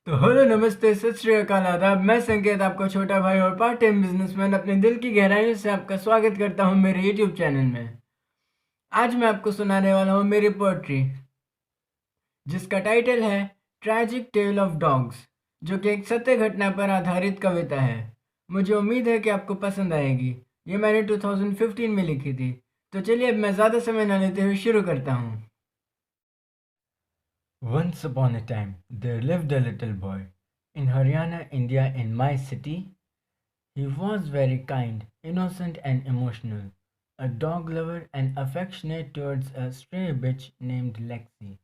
तो हेलो नमस्ते सत श्री अकाल आदाब। मैं संकेत आपका छोटा भाई और पार्ट टाइम बिजनेसमैन अपने दिल की गहराइयों से आपका स्वागत करता हूं मेरे यूट्यूब चैनल में। आज मैं आपको सुनाने वाला हूं मेरी पोएट्री जिसका टाइटल है ट्रैजिक टेल ऑफ डॉग्स, जो कि एक सत्य घटना पर आधारित कविता है। मुझे उम्मीद है कि आपको पसंद आएगी। ये मैंने 2015 में लिखी थी। तो चलिए अब मैं ज़्यादा समय न लेते हुए शुरू करता हूँ। Once upon a time, there lived a little boy in Haryana, India, in my city. He was very kind, innocent, and emotional, a dog lover and affectionate towards a stray bitch named Lexi.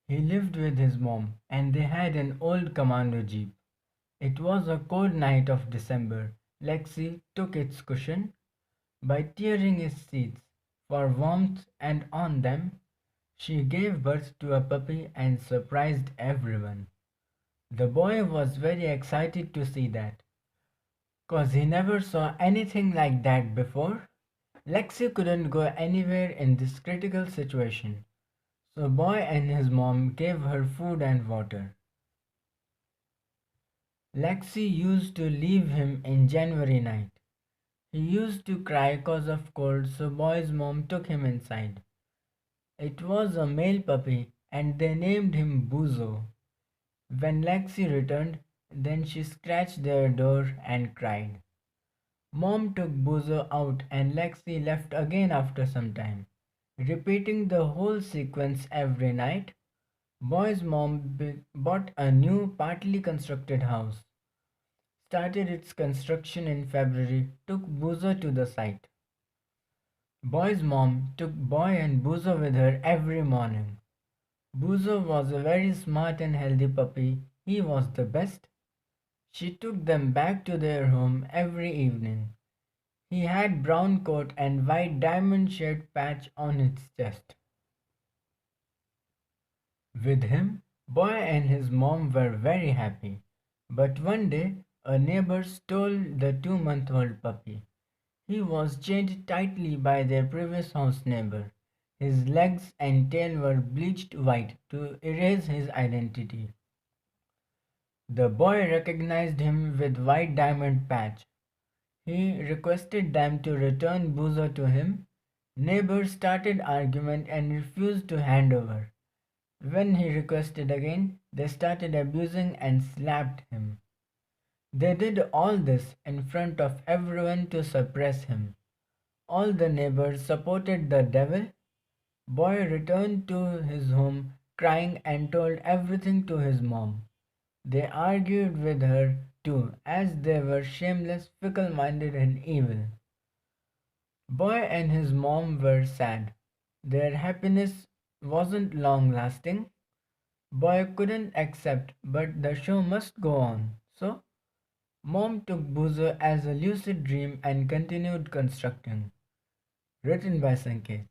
He lived with his mom, and they had an old commando jeep. It was a cold night of December. Lexi took its cushion by tearing its seats for warmth, and on them she gave birth to a puppy and surprised everyone. The boy was very excited to see that, 'cause he never saw anything like that before. Lexi couldn't go anywhere in this critical situation, so boy and his mom gave her food and water. Lexi used to leave him in January night. He used to cry 'cause of cold, so boy's mom took him inside. It was a male puppy, and they named him Buzo. When Lexi returned, then she scratched their door and cried. Mom took Buzo out and Lexi left again after some time, repeating the whole sequence every night. Boy's mom bought a new partly constructed house, started its construction in February, took Buzo to the site. Boy's mom took Boy and Buzo with her every morning. Buzo was a very smart and healthy puppy. He was the best. She took them back to their home every evening. He had brown coat and white diamond-shaped patch on its chest. With him, Boy and his mom were very happy. But one day, a neighbor stole the 2-month-old puppy. He was chained tightly by their previous house neighbor. His legs and tail were bleached white to erase his identity. The boy recognized him with white diamond patch. He requested them to return Buzo to him. Neighbors started argument and refused to hand over. When he requested again, they started abusing and slapped him. They did all this in front of everyone to suppress him. All the neighbors supported the devil. Boy returned to his home crying and told everything to his mom. They argued with her too, as they were shameless, fickle-minded, and evil. Boy and his mom were sad. Their happiness wasn't long-lasting. Boy couldn't accept, but the show must go on. So, mom took Buzo as a lucid dream and continued constructing. Written by Sanket.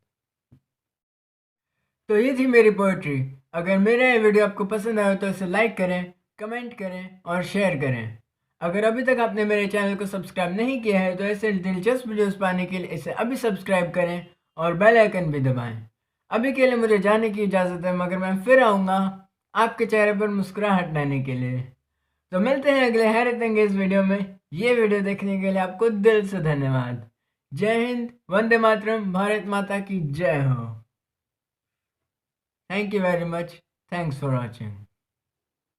तो ये थी मेरी poetry. अगर मेरा ये video आपको पसंद आया तो इसे लाइक करें, कमेंट करें और शेयर करें। अगर अभी तक आपने मेरे चैनल को सब्सक्राइब नहीं किया है तो ऐसे दिलचस्प वीडियोस पाने के लिए इसे अभी सब्सक्राइब करें और बेल आइकन भी दबाएं। अभी के लिए मुझे जाने की इजाज़त है, मगर मैं फिर आऊँगा आपके चेहरे पर मुस्कुराहट लाने के लिए। तो मिलते हैं अगले हैरत अंगेज वीडियो में। ये वीडियो देखने के लिए आपको दिल से धन्यवाद। जय हिंद, वंदे मातरम, भारत माता की जय हो। Thank you very much. Thanks for watching.